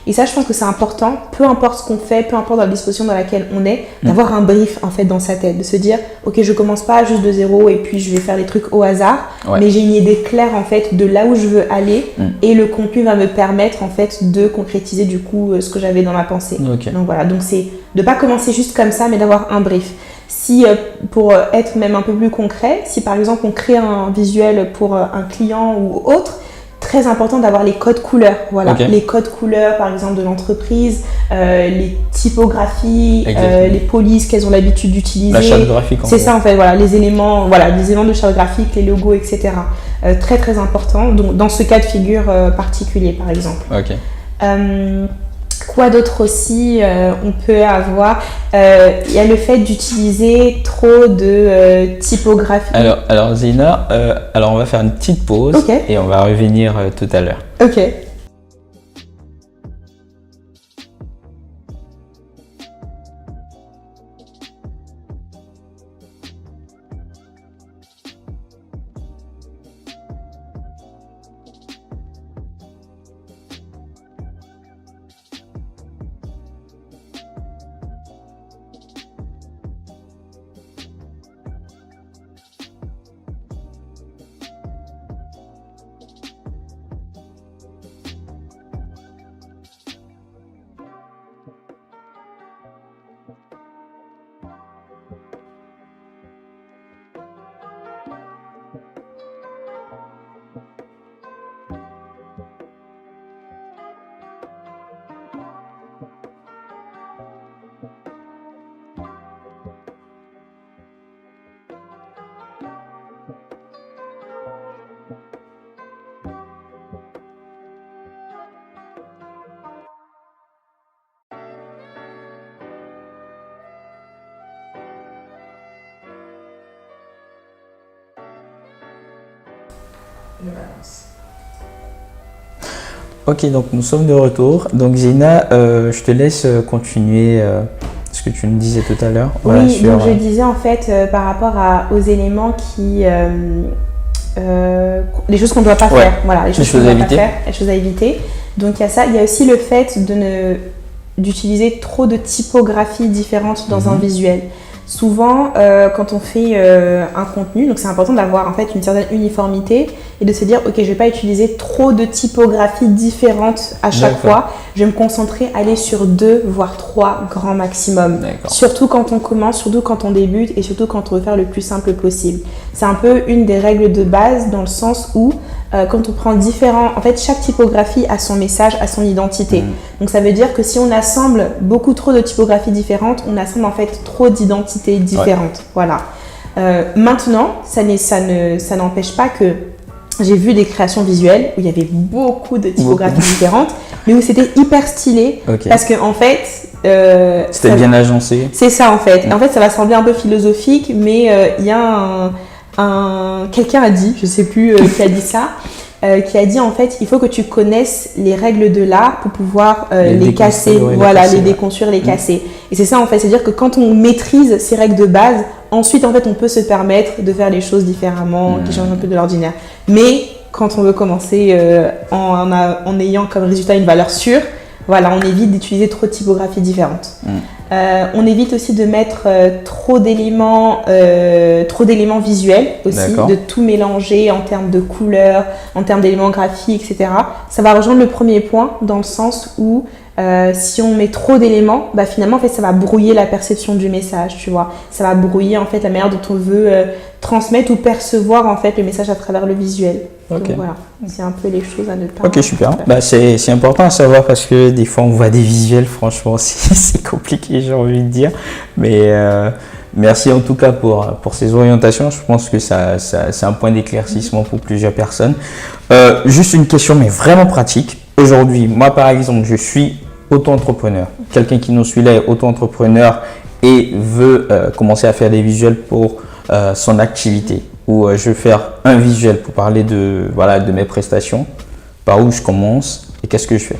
Et ça, je pense que c'est important, peu importe ce qu'on fait, peu importe la disposition dans laquelle on est, d'avoir un brief en fait dans sa tête, de se dire, ok, je commence pas juste de zéro et puis je vais faire des trucs au hasard, mais j'ai une idée claire en fait de là où je veux aller et le contenu va me permettre en fait de concrétiser du coup ce que j'avais dans ma pensée. Donc voilà, donc c'est de pas commencer juste comme ça, mais d'avoir un brief. Si, pour être même un peu plus concret, si par exemple on crée un visuel pour un client ou autre, très important d'avoir les codes couleurs. Voilà, les codes couleurs par exemple de l'entreprise, les typographies, les polices qu'elles ont l'habitude d'utiliser. La charte graphique. C'est ça en fait, voilà, les éléments de charte graphique, les logos, etc. Très très important. Donc dans ce cas de figure particulier par exemple. Quoi d'autre aussi on peut avoir? Il y a le fait d'utiliser trop de typographie. Alors Zina, on va faire une petite pause et on va revenir tout à l'heure. Ok. Ok, donc nous sommes de retour. Donc Zina, je te laisse continuer ce que tu nous disais tout à l'heure. Oui, donc je disais en fait par rapport aux éléments qui... les choses qu'on ne doit pas faire. Voilà, les choses qu'on ne doit pas faire, les choses à éviter. Donc il y a ça. Il y a aussi le fait de ne d'utiliser trop de typographies différentes dans un visuel. Souvent, quand on fait un contenu, donc c'est important d'avoir en fait une certaine uniformité et de se dire ok, je vais pas utiliser trop de typographies différentes à chaque fois. Je vais me concentrer, aller sur 2 voire 3 grands maximum. Surtout quand on commence, surtout quand on débute et surtout quand on veut faire le plus simple possible. C'est un peu une des règles de base dans le sens où quand on prend en fait chaque typographie a son message, a son identité. Donc ça veut dire que si on assemble beaucoup trop de typographies différentes, on assemble en fait trop d'identités différentes. Voilà. Maintenant, ça n'empêche pas que j'ai vu des créations visuelles où il y avait beaucoup de typographies différentes, mais où c'était hyper stylé parce que en fait c'était bien agencé. C'est ça en fait. En fait, ça va sembler un peu philosophique, mais il y a quelqu'un a dit, je sais plus qui a dit ça, qui a dit en fait il faut que tu connaisses les règles de l'art pour pouvoir les casser, les déconstruire, les casser. Et c'est ça en fait, c'est-à-dire que quand on maîtrise ces règles de base, ensuite en fait on peut se permettre de faire les choses différemment, qui changent un peu de l'ordinaire. Mais quand on veut commencer en ayant comme résultat une valeur sûre, voilà, on évite d'utiliser trop de typographies différentes. On évite aussi de mettre trop d'éléments visuels aussi, de tout mélanger en termes de couleurs, en termes d'éléments graphiques, etc. Ça va rejoindre le premier point dans le sens où si on met trop d'éléments, finalement en fait ça va brouiller la perception du message, tu vois. Ça va brouiller en fait la manière dont on veut transmettre ou percevoir en fait le message à travers le visuel. Donc voilà, c'est un peu les choses à ne pas. Ok, super. C'est important à savoir parce que des fois on voit des visuels, franchement c'est compliqué, j'ai envie de dire. Mais merci en tout cas pour ces orientations. Je pense que c'est un point d'éclaircissement pour plusieurs personnes. Juste une question, mais vraiment pratique. Aujourd'hui, moi par exemple, je suis auto-entrepreneur. Quelqu'un qui nous suit là est auto-entrepreneur et veut commencer à faire des visuels pour son activité. Ou je vais faire un visuel pour parler de mes prestations. Par où je commence et qu'est-ce que je fais?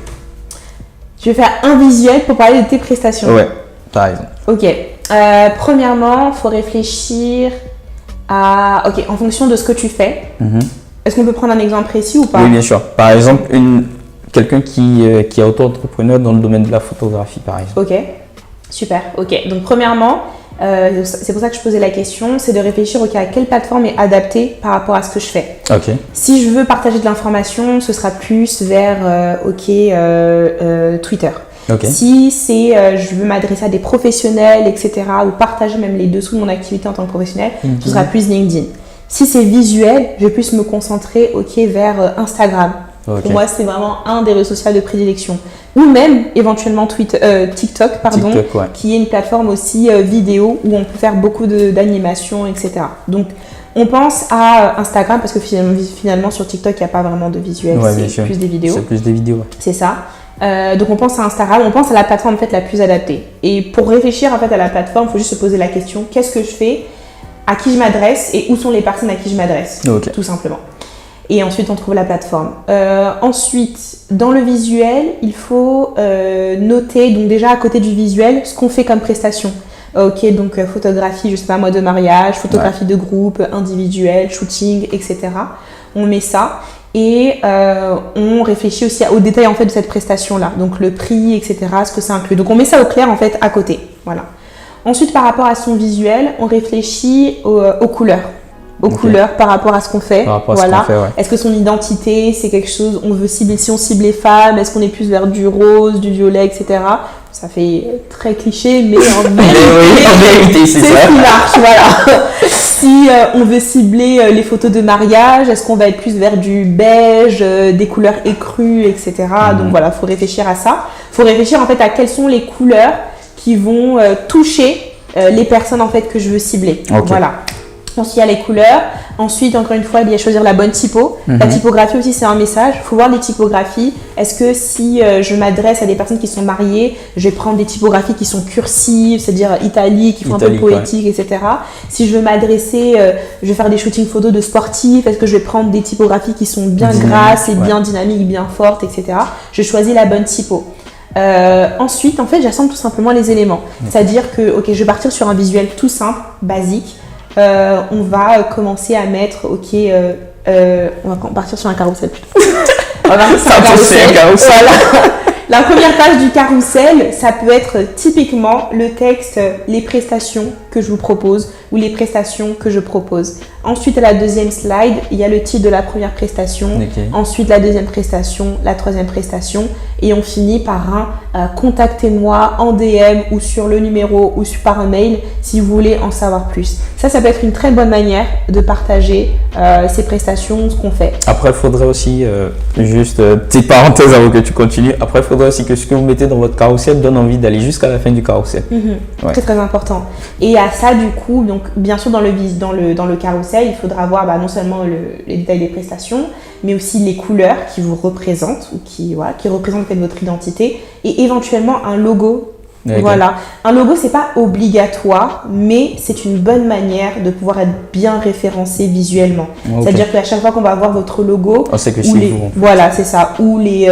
Tu veux faire un visuel pour parler de tes prestations? Ouais, par exemple. Ok. Premièrement, il faut réfléchir à... Ok, en fonction de ce que tu fais. Est-ce qu'on peut prendre un exemple précis ou pas? Oui, bien sûr. Par exemple, quelqu'un qui est auto-entrepreneur dans le domaine de la photographie, par exemple. Ok, super. Ok, donc premièrement, c'est pour ça que je posais la question, c'est de réfléchir à quelle plateforme est adaptée par rapport à ce que je fais. Si je veux partager de l'information, ce sera plus vers Twitter. Si je veux m'adresser à des professionnels, etc., ou partager même les dessous de mon activité en tant que professionnel, ce sera plus LinkedIn. Si c'est visuel, je vais plus me concentrer vers Instagram. Pour moi, c'est vraiment un des réseaux sociaux de prédilection. Ou même éventuellement TikTok, qui est une plateforme aussi vidéo où on peut faire beaucoup d'animations, etc. Donc, on pense à Instagram parce que finalement sur TikTok, il n'y a pas vraiment de visuel, c'est plus des vidéos. C'est plus des vidéos. C'est ça. Donc, on pense à Instagram, on pense à la plateforme en fait, la plus adaptée. Et pour réfléchir en fait, à la plateforme, il faut juste se poser la question, qu'est-ce que je fais, à qui je m'adresse et où sont les personnes à qui je m'adresse, tout simplement. Et ensuite, on trouve la plateforme. Ensuite, dans le visuel, il faut noter, donc déjà à côté du visuel, ce qu'on fait comme prestation. Donc photographie, je sais pas moi, de mariage, photographie de groupe, individuel, shooting, etc. On met ça et on réfléchit aussi aux détails en fait de cette prestation-là. Donc le prix, etc., ce que ça inclut. Donc on met ça au clair en fait à côté. Voilà. Ensuite, par rapport à son visuel, on réfléchit aux couleurs. Couleurs par rapport à ce qu'on fait. Est-ce que son identité, c'est quelque chose, on veut cibler, si on cible les femmes, est-ce qu'on est plus vers du rose, du violet, etc. Ça fait très cliché, mais en vérité, c'est ça qui marche, voilà. Si on veut cibler les photos de mariage, est-ce qu'on va être plus vers du beige, des couleurs écrues, etc. Donc voilà, il faut réfléchir à ça. Il faut réfléchir en fait à quelles sont les couleurs qui vont toucher les personnes en fait que je veux cibler. Voilà. Ensuite, il y a les couleurs. Ensuite, encore une fois, il y a choisir la bonne typo. La typographie aussi, c'est un message. Il faut voir les typographies. Est-ce que si je m'adresse à des personnes qui sont mariées, je vais prendre des typographies qui sont cursives, c'est-à-dire italiques, qui font un peu poétique, etc. Si je veux m'adresser, je vais faire des shootings photos de sportifs, est-ce que je vais prendre des typographies qui sont bien grasses et bien dynamiques, bien fortes, etc. Je choisis la bonne typo. Ensuite, en fait, j'assemble tout simplement les éléments. C'est-à-dire que, je vais partir sur un visuel tout simple, basique. On va commencer à mettre, on va partir sur un carrousel plutôt. On va partir sur un carrousel. Voilà. La première page du carrousel, ça peut être typiquement le texte, les prestations que je vous propose ou les prestations que je propose. Ensuite, à la deuxième slide, il y a le titre de la première prestation. Okay. Ensuite, la deuxième prestation, la troisième prestation. Et on finit par un contactez-moi en DM ou sur le numéro ou par un mail si vous voulez en savoir plus. Ça peut être une très bonne manière de partager ces prestations, ce qu'on fait. Après, il faudrait aussi, juste petite parenthèse avant que tu continues, après, il faudrait aussi que ce que vous mettez dans votre carrousel donne envie d'aller jusqu'à la fin du carrousel. Ouais. Très très important. Et à ça, du coup, donc bien sûr dans le carrousel, il faudra voir non seulement les détails des prestations, mais aussi les couleurs qui vous représentent ou qui représentent peut-être votre identité et éventuellement un logo. Okay. Voilà. Un logo, c'est pas obligatoire, mais c'est une bonne manière de pouvoir être bien référencé visuellement. Okay. C'est-à-dire qu'à chaque fois qu'on va voir votre logo, c'est que c'est vous. Voilà, c'est ça. Ou les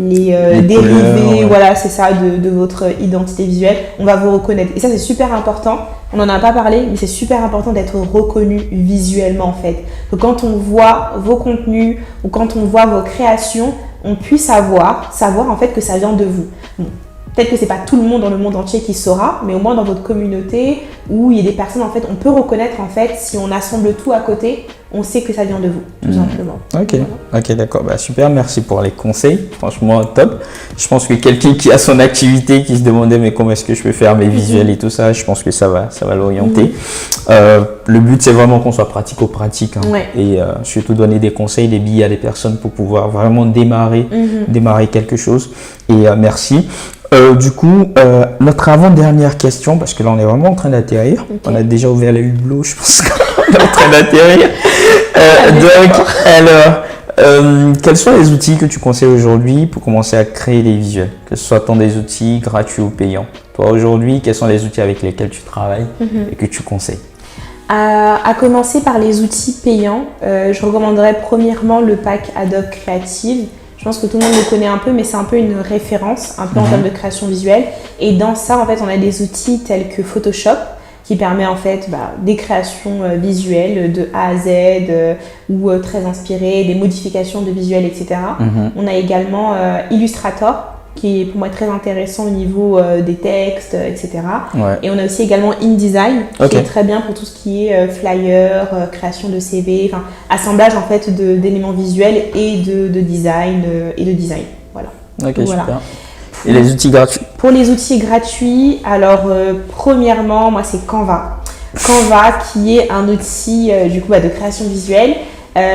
dérivés, voilà, c'est ça, de votre identité visuelle, on va vous reconnaître. Et ça, c'est super important. On n'en a pas parlé, mais c'est super important d'être reconnu visuellement, en fait. Donc, quand on voit vos contenus ou quand on voit vos créations, on puisse savoir en fait que ça vient de vous. Bon. Peut-être que c'est pas tout le monde dans le monde entier qui saura, mais au moins dans votre communauté où il y a des personnes, en fait, on peut reconnaître, en fait, si on assemble tout à côté, on sait que ça vient de vous, tout simplement. Ok, d'accord. Super, merci pour les conseils. Franchement, top. Je pense que quelqu'un qui a son activité, qui se demandait mais comment est-ce que je peux faire mes visuels et tout ça, je pense que ça va l'orienter. Le but, c'est vraiment qu'on soit pratico-pratique et surtout donner des conseils, des billes à des personnes pour pouvoir vraiment démarrer quelque chose. Et merci. Du coup, notre avant-dernière question, parce que là on est vraiment en train d'atterrir, on a déjà ouvert les hublots, je pense qu'on est en train d'atterrir. Quels sont les outils que tu conseilles aujourd'hui pour commencer à créer des visuels, que ce soit tant des outils gratuits ou payants? Toi aujourd'hui, quels sont les outils avec lesquels tu travailles et que tu conseilles? À commencer par les outils payants, je recommanderais premièrement le pack Adobe Creative. Je pense que tout le monde le connaît un peu, mais c'est un peu une référence, un peu en termes de création visuelle. Et dans ça, en fait, on a des outils tels que Photoshop, qui permet en fait des créations visuelles de A à Z ou très inspirées, des modifications de visuels, etc. On a également Illustrator, qui est pour moi très intéressant au niveau des textes, etc. Ouais. Et on a aussi également InDesign, qui est très bien pour tout ce qui est flyer, création de CV, assemblage en fait d'éléments visuels et de design. Voilà. Ok, voilà. Super. Et les outils gratuits? Pour les outils gratuits, alors premièrement, moi c'est Canva. Canva qui est un outil de création visuelle.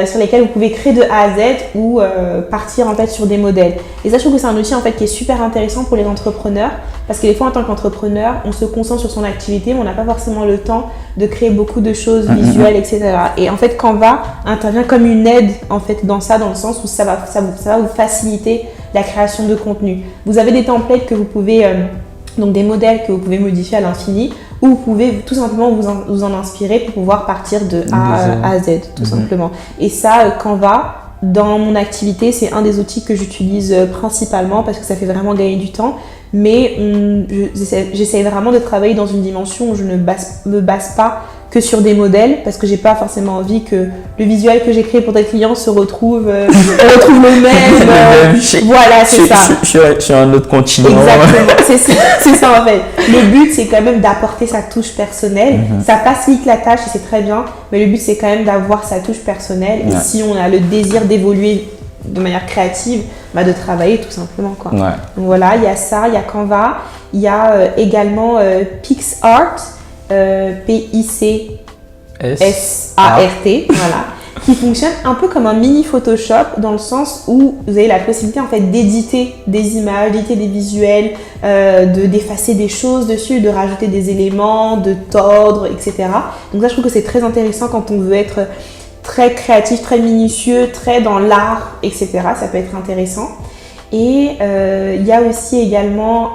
Sur lesquels vous pouvez créer de A à Z ou partir en fait sur des modèles. Et ça, je trouve que c'est un outil en fait qui est super intéressant pour les entrepreneurs parce que des fois en tant qu'entrepreneur, on se concentre sur son activité, mais on n'a pas forcément le temps de créer beaucoup de choses visuelles, etc. Et en fait, Canva intervient comme une aide en fait dans ça, dans le sens où ça va vous faciliter la création de contenu. Vous avez des templates que vous pouvez donc des modèles que vous pouvez modifier à l'infini, ou vous pouvez tout simplement vous en inspirer pour pouvoir partir de A à Z, tout simplement. Et ça, Canva, dans mon activité, c'est un des outils que j'utilise principalement parce que ça fait vraiment gagner du temps. Mais j'essaie vraiment de travailler dans une dimension où je ne me base pas que sur des modèles parce que j'ai pas forcément envie que le visuel que j'ai créé pour tes clients se retrouve le même. Voilà, c'est ça. Sur un autre continent. Exactement, c'est ça en fait. Le but, c'est quand même d'apporter sa touche personnelle. Ça facilite la tâche et c'est très bien, mais le but, c'est quand même d'avoir sa touche personnelle. Et si on a le désir d'évoluer de manière créative, de travailler tout simplement, quoi. Donc voilà, il y a ça, il y a Canva, il y a également PixArt. PICSART, voilà, qui fonctionne un peu comme un mini Photoshop dans le sens où vous avez la possibilité en fait d'éditer des images, d'éditer des visuels, d'effacer des choses dessus, de rajouter des éléments, de tordre, etc. Donc ça, je trouve que c'est très intéressant quand on veut être très créatif, très minutieux, très dans l'art, etc. Ça peut être intéressant. Et il y a aussi également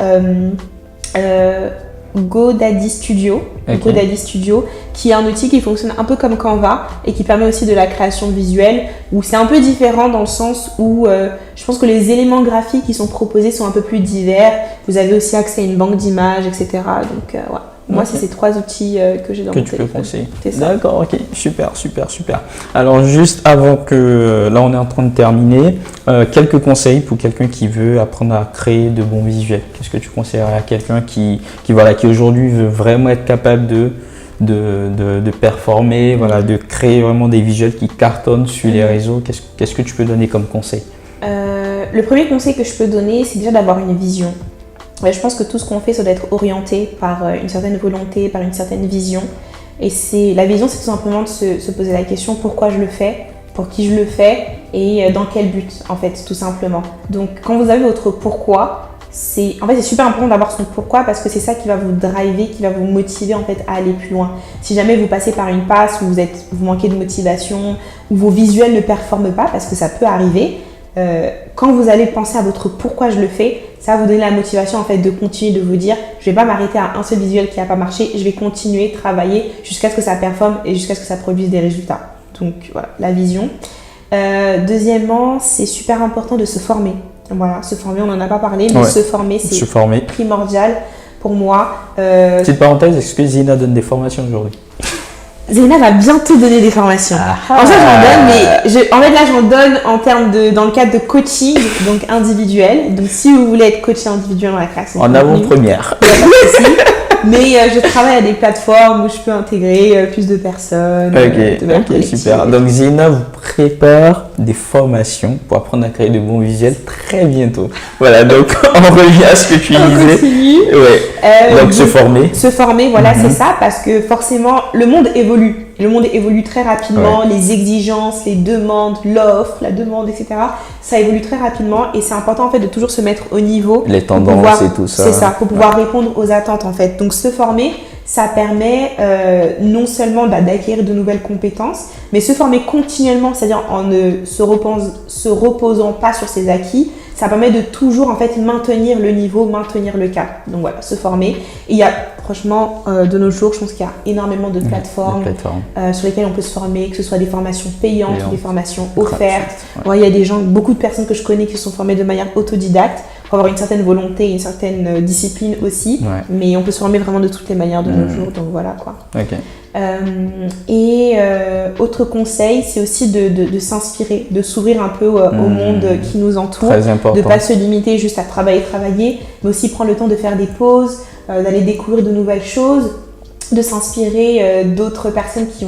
GoDaddy Studio, GoDaddy Studio, qui est un outil qui fonctionne un peu comme Canva et qui permet aussi de la création visuelle, où c'est un peu différent dans le sens où je pense que les éléments graphiques qui sont proposés sont un peu plus divers. Vous avez aussi accès à une banque d'images, etc. Donc, ouais. Moi, Ok. c'est ces 3 outils que j'ai dans Que mon tu peux téléphone. conseiller. C'est ça. D'accord, ok, super, super, super. Alors juste avant que, là on est en train de terminer, quelques conseils pour quelqu'un qui veut apprendre à créer de bons visuels. Qu'est-ce que tu conseillerais à quelqu'un voilà, qui aujourd'hui veut vraiment être capable de performer, voilà, de créer vraiment des visuels qui cartonnent sur les réseaux? Qu'est-ce que tu peux donner comme conseil? Le premier conseil que je peux donner, c'est déjà d'avoir une vision. Ouais, je pense que tout ce qu'on fait, ça doit être orienté par une certaine volonté, par une certaine vision. Et la vision, c'est tout simplement de se poser la question pourquoi je le fais, pour qui je le fais et dans quel but, en fait, tout simplement. Donc, quand vous avez votre pourquoi, c'est super important d'avoir son pourquoi parce que c'est ça qui va vous driver, qui va vous motiver en fait à aller plus loin. Si jamais vous passez par une passe où vous manquez de motivation, où vos visuels ne performent pas, parce que ça peut arriver, quand vous allez penser à votre pourquoi je le fais, ça va vous donner la motivation en fait de continuer, de vous dire je vais pas m'arrêter à un seul visuel qui n'a pas marché, je vais continuer, travailler jusqu'à ce que ça performe et jusqu'à ce que ça produise des résultats. Donc voilà, la vision. Deuxièmement, c'est super important de se former. Voilà, se former, on n'en a pas parlé, mais se former, c'est primordial pour moi. Petite parenthèse, est-ce que Zina donne des formations aujourd'hui? Zéna va bientôt donner des formations. En fait, j'en donne, mais là, j'en donne dans le cadre de coaching, donc individuel. Donc, si vous voulez être coaché individuel dans la classe, en avant-première. Mais je travaille à des plateformes où je peux intégrer plus de personnes. Ok, super. Donc, Zina vous prépare des formations pour apprendre à créer de bons visuels très bientôt. Voilà, donc on revient à ce que tu disais. Continue. Ouais. Donc, se former. Se former, voilà, c'est ça, parce que forcément, le monde évolue. Le monde évolue très rapidement, les exigences, les demandes, l'offre, la demande, etc. Ça évolue très rapidement et c'est important en fait de toujours se mettre au niveau. Les tendances et tout ça. C'est ça, pour pouvoir répondre aux attentes en fait. Donc se former, ça permet non seulement d'acquérir de nouvelles compétences, mais se former continuellement, c'est-à-dire en ne se reposant pas sur ses acquis, ça permet de toujours en fait maintenir le niveau, maintenir le cap. Donc voilà, se former. Et il y a franchement de nos jours, je pense qu'il y a énormément de plateformes sur lesquelles on peut se former, que ce soit des formations payantes ou des formations offertes. Ouais, il y a beaucoup de personnes que je connais qui se sont formées de manière autodidacte pour avoir une certaine volonté et une certaine discipline aussi. Ouais. Mais on peut se former vraiment de toutes les manières de nos jours. Donc voilà quoi. Ok. Autre conseil, c'est aussi de s'inspirer, de s'ouvrir un peu au monde qui nous entoure, de ne pas se limiter juste à travailler, mais aussi prendre le temps de faire des pauses, d'aller découvrir de nouvelles choses, de s'inspirer d'autres personnes qui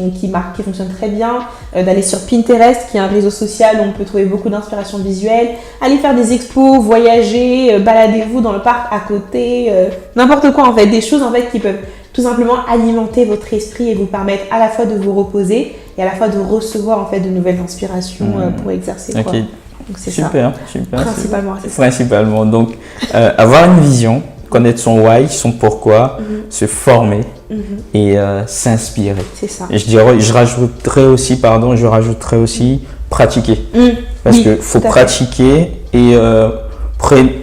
fonctionnent très bien, d'aller sur Pinterest, qui est un réseau social où on peut trouver beaucoup d'inspiration visuelle, aller faire des expos, voyager, baladez-vous dans le parc à côté, n'importe quoi en fait, des choses en fait qui peuvent tout simplement alimenter votre esprit et vous permettre à la fois de vous reposer et à la fois de recevoir en fait de nouvelles inspirations pour exercer. Okay. Quoi. Donc c'est super. Principalement, c'est ça. Principalement. Donc, avoir une vision, connaître son why, son pourquoi, se former et s'inspirer. C'est ça. Et je rajouterais aussi pratiquer. Parce qu'il faut pratiquer et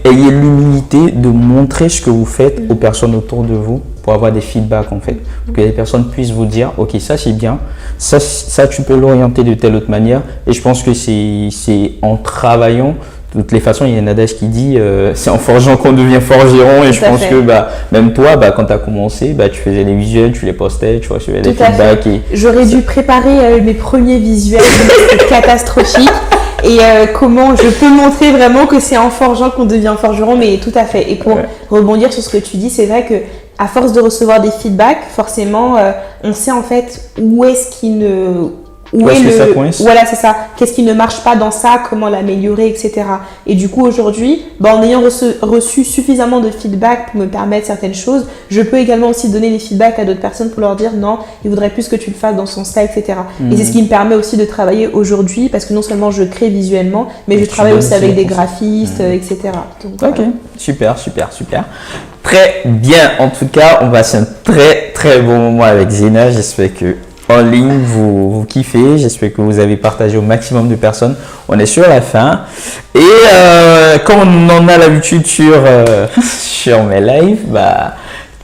ayez l'humilité de montrer ce que vous faites aux personnes autour de vous pour avoir des feedbacks en fait. Pour que les personnes puissent vous dire ok, ça c'est bien, ça tu peux l'orienter de telle autre manière. Et je pense que c'est en travaillant. De toutes les façons, il y a un adage qui dit c'est en forgeant qu'on devient forgeron. Et je pense que même toi, quand tu as commencé, tu faisais les visuels, tu les postais, tu recevais des feedbacks. J'aurais dû préparer mes premiers visuels, c'était catastrophique. Et comment je peux montrer vraiment que c'est en forgeant qu'on devient forgeron, mais tout à fait. Et pour rebondir sur ce que tu dis, c'est vrai que à force de recevoir des feedbacks, forcément, on sait en fait où est-ce qu'il ne... ça coince. Voilà, c'est ça. Qu'est-ce qui ne marche pas dans ça, comment l'améliorer, etc. Et du coup, aujourd'hui, en ayant reçu suffisamment de feedback pour me permettre certaines choses, je peux également aussi donner des feedbacks à d'autres personnes pour leur dire non, il faudrait plus que tu le fasses dans son style, etc. Et c'est ce qui me permet aussi de travailler aujourd'hui parce que non seulement je crée visuellement, mais je travaille aussi avec des graphistes, etc. Donc, ok, super. Très bien. En tout cas, on passe un très très bon moment avec Zina. J'espère que en ligne, vous kiffez. J'espère que vous avez partagé au maximum de personnes. On est sur la fin. Et comme on en a l'habitude sur mes lives,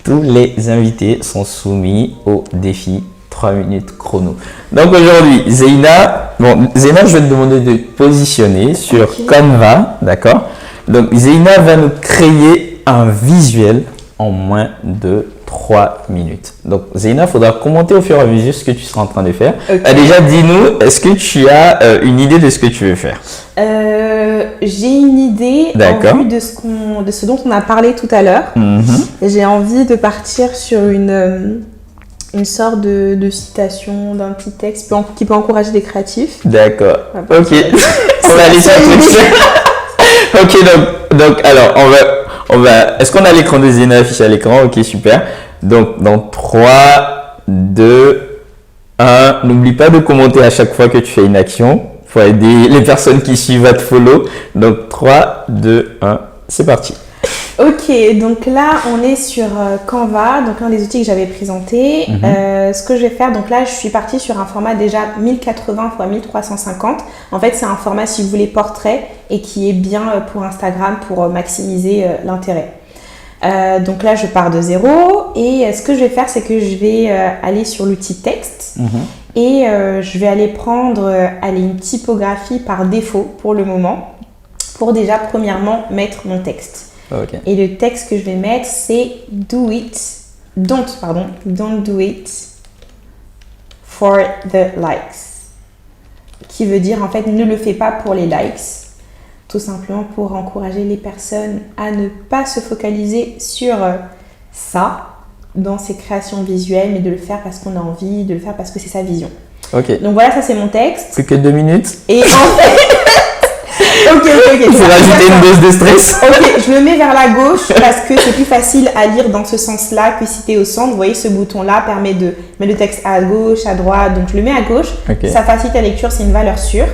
tous les invités sont soumis au défi 3 minutes chrono. Donc aujourd'hui, Zina, je vais te demander de te positionner sur Canva, d'accord? Donc Zina va nous créer un visuel en moins de 3 minutes. Donc, Zeyna, il faudra commenter au fur et à mesure ce que tu seras en train de faire. Okay. Déjà, dis-nous, est-ce que tu as une idée de ce que tu veux faire? J'ai une idée en vue de ce dont on a parlé tout à l'heure. J'ai envie de partir sur une sorte de citation, d'un petit texte qui peut encourager des créatifs. D'accord. Ok. On va aller sur le truc. Ok, donc alors, on va. Est-ce qu'on a l'écran de Zeyna affiché à l'écran? Ok, super. Donc, dans 3, 2, 1, n'oublie pas de commenter à chaque fois que tu fais une action pour aider les personnes qui suivent à te follow. Donc, 3, 2, 1, c'est parti. Ok, donc là, on est sur Canva, donc un des outils que j'avais présenté. Ce que je vais faire, donc là, je suis partie sur un format déjà 1080 x 1350. En fait, c'est un format, si vous voulez, portrait et qui est bien pour Instagram pour maximiser l'intérêt. Donc là, je pars de zéro et ce que je vais faire, c'est que je vais aller sur l'outil texte et je vais aller prendre une typographie par défaut pour le moment pour déjà, premièrement, mettre mon texte. Okay. Et le texte que je vais mettre, c'est don't do it for the likes. Qui veut dire, en fait, ne le fais pas pour les likes. Tout simplement pour encourager les personnes à ne pas se focaliser sur ça dans ses créations visuelles, mais de le faire parce qu'on a envie, de le faire parce que c'est sa vision. Ok. Donc voilà, ça c'est mon texte. Plus que 2 minutes. Et en fait... Ok. Il faut rajouter une dose de stress. Ok, je le mets vers la gauche parce que c'est plus facile à lire dans ce sens-là que si tu es au centre. Vous voyez, ce bouton-là permet de mettre le texte à gauche, à droite. Donc, je le mets à gauche. Okay. Ça facilite la lecture, c'est une valeur sûre.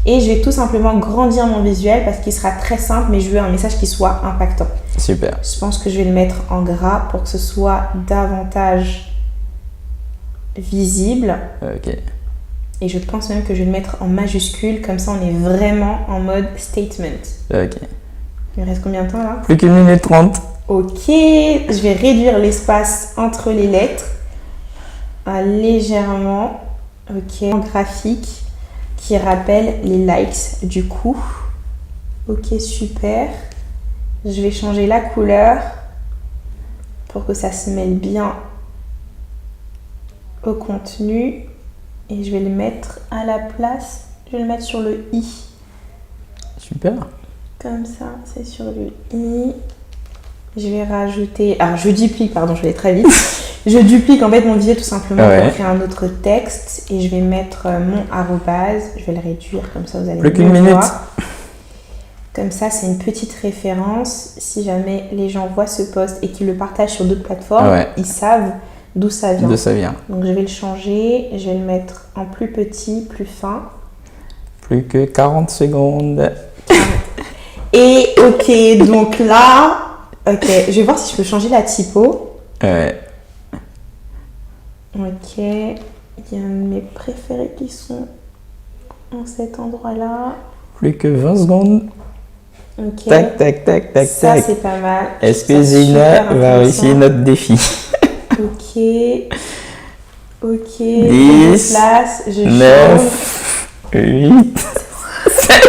Et je vais tout simplement grandir mon visuel parce qu'il sera très simple, mais je veux un message qui soit impactant. Super. Je pense que je vais le mettre en gras pour que ce soit davantage visible. Ok. Et je pense même que je vais le mettre en majuscule, comme ça on est vraiment en mode statement. Ok. Il me reste combien de temps là? Plus qu'une minute 30. Ok, je vais réduire l'espace entre les lettres légèrement. Ok, en graphique qui rappelle les likes du coup. Ok, super. Je vais changer la couleur pour que ça se mêle bien au contenu. Et je vais le mettre à la place, je vais le mettre sur le i. Super. Comme ça, c'est sur le i. Je vais rajouter, je duplique, pardon, je vais aller très vite. Je duplique en fait mon visuel tout simplement pour créer un autre texte. Et je vais mettre mon arrobase, je vais le réduire comme ça vous allez plus qu'une minute. Comme ça, c'est une petite référence. Si jamais les gens voient ce post et qu'ils le partagent sur d'autres plateformes, ils savent d'où ça vient. D'où ça vient. Donc je vais le changer, je vais le mettre en plus petit, plus fin. Plus que 40 secondes. Et ok, donc là, ok, je vais voir si je peux changer la typo. Ouais. Ok, il y a un de mes préférés qui sont en cet endroit-là. Plus que 20 secondes. Ok. Tac, tac, tac, tac, ça, tac. c'est pas mal. Est-ce que Zeyna va réussir notre défi? Ok. Ok. 10, place, je 9, 8, 7.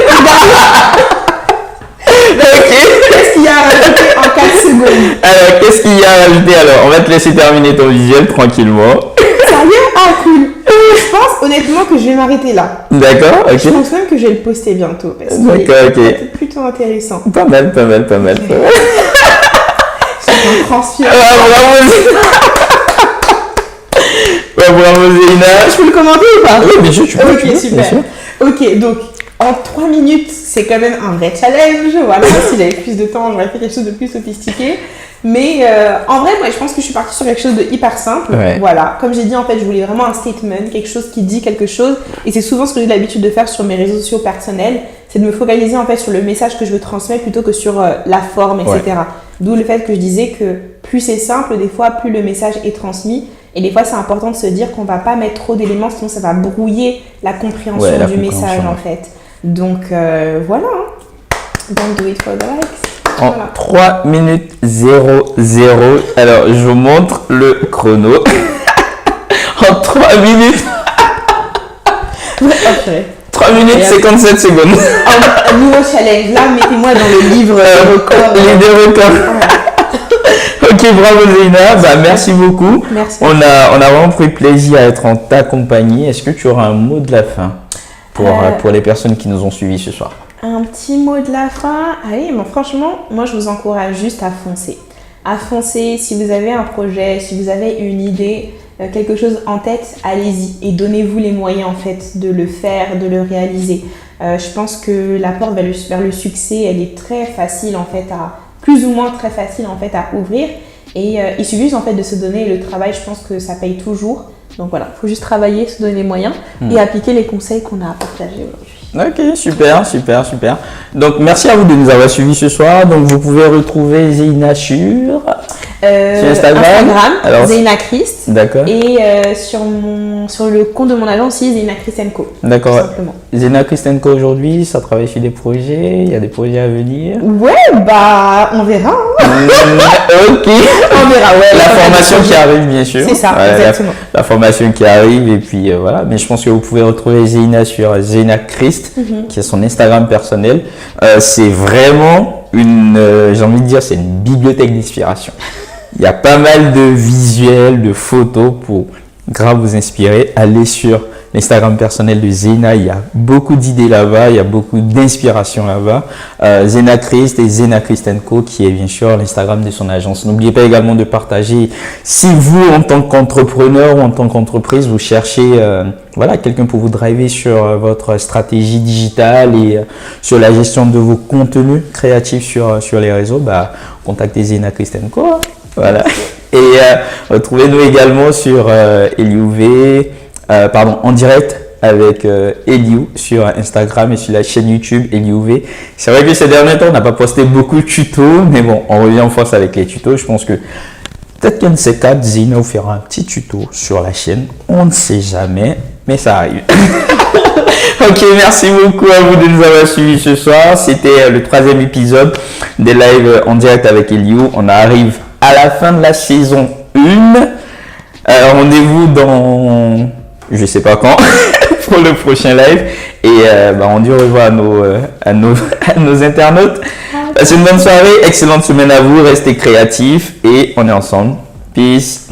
Qu'est-ce qu'il y a à rajouter en 4 secondes? Alors, qu'est-ce qu'il y a à rajouter? Alors, on va te laisser terminer ton visuel tranquillement. Sérieux? Ah, cool. Je pense honnêtement que je vais m'arrêter là. D'accord, ok. Je pense même que je vais le poster bientôt. D'accord, ok. C'est plutôt intéressant. Pas mal. Je transpire. Bravo Zeyna. Je peux le commenter ou pas? Oui, bien sûr, tu peux. Ok, super. Ok, donc en 3 minutes, c'est quand même un vrai challenge. Voilà, si j'avais plus de temps, j'aurais fait quelque chose de plus sophistiqué. Mais en vrai, moi, je pense que je suis partie sur quelque chose de hyper simple. Ouais. Voilà, comme j'ai dit, en fait, je voulais vraiment un statement, quelque chose qui dit quelque chose. Et c'est souvent ce que j'ai l'habitude de faire sur mes réseaux sociaux personnels, c'est de me focaliser en fait sur le message que je veux transmettre plutôt que sur la forme, etc. Ouais. D'où le fait que je disais que plus c'est simple, des fois, plus le message est transmis. Et des fois, c'est important de se dire qu'on va pas mettre trop d'éléments, sinon ça va brouiller la compréhension du message, en fait. Donc, voilà. Don't do it for the likes. En 3 minutes 00. Alors, je vous montre le chrono. En 3 minutes. 3 minutes 57 secondes. Un nouveau challenge. Là, mettez-moi dans le livre record. Les deux records. Ok, bravo Zeyna. Bah, merci beaucoup. Merci. On a vraiment pris plaisir à être en ta compagnie. Est-ce que tu auras un mot de la fin pour les personnes qui nous ont suivis ce soir? Un petit mot de la fin. Allez, mais franchement, moi je vous encourage juste à foncer. À foncer, si vous avez un projet, si vous avez une idée, quelque chose en tête, allez-y et donnez-vous les moyens en fait de le faire, de le réaliser. Je pense que la porte vers le succès, elle est très facile en fait plus ou moins très facile en fait à ouvrir. Et il suffit juste en fait de se donner le travail, je pense que ça paye toujours. Donc voilà, il faut juste travailler, se donner les moyens et appliquer les conseils qu'on a partagés aujourd'hui. Ok, super. Donc merci à vous de nous avoir suivis ce soir. Donc vous pouvez retrouver Zeyna sur Instagram. Alors, Zeyna Christ. D'accord. Et sur le compte de mon agence aussi, Zeyna Christ & Co. D'accord. Zeyna Christ & Co aujourd'hui, ça travaille sur des projets, il y a des projets à venir. Ouais, bah on verra. Ok. On verra, ouais. La formation qui arrive, bien sûr. C'est ça, exactement. La formation qui arrive et puis voilà. Mais je pense que vous pouvez retrouver Zeyna sur Zeyna Christ, qui est son Instagram personnel. C'est vraiment j'ai envie de dire, c'est une bibliothèque d'inspiration. Il y a pas mal de visuels, de photos pour grave vous inspirer. Allez sur l'Instagram personnel de Zeyna, il y a beaucoup d'idées là-bas, il y a beaucoup d'inspiration là-bas. Zeyna Christ et Zeyna Christ & Co, qui est bien sûr l'Instagram de son agence. N'oubliez pas également de partager. Si vous, en tant qu'entrepreneur ou en tant qu'entreprise, vous cherchez quelqu'un pour vous driver sur votre stratégie digitale et sur la gestion de vos contenus créatifs sur les réseaux, contactez Zeyna Christ & Co. Voilà. Et retrouvez-nous également sur Eliouv, en direct avec Eliou sur Instagram et sur la chaîne YouTube Eliouv. C'est vrai que ces derniers temps, on n'a pas posté beaucoup de tutos, mais bon, on revient en force avec les tutos. Je pense que peut-être qu'un de ces quatre, Zeyna vous fera un petit tuto sur la chaîne. On ne sait jamais, mais ça arrive. Ok, merci beaucoup à vous de nous avoir suivis ce soir. C'était le 3e épisode des lives en direct avec Eliou. On arrive à la fin de la saison 1. Rendez-vous dans je sais pas quand pour le prochain live et on dit au revoir à nos internautes. Passez une bonne soirée, excellente semaine à vous, restez créatifs et on est ensemble. Peace.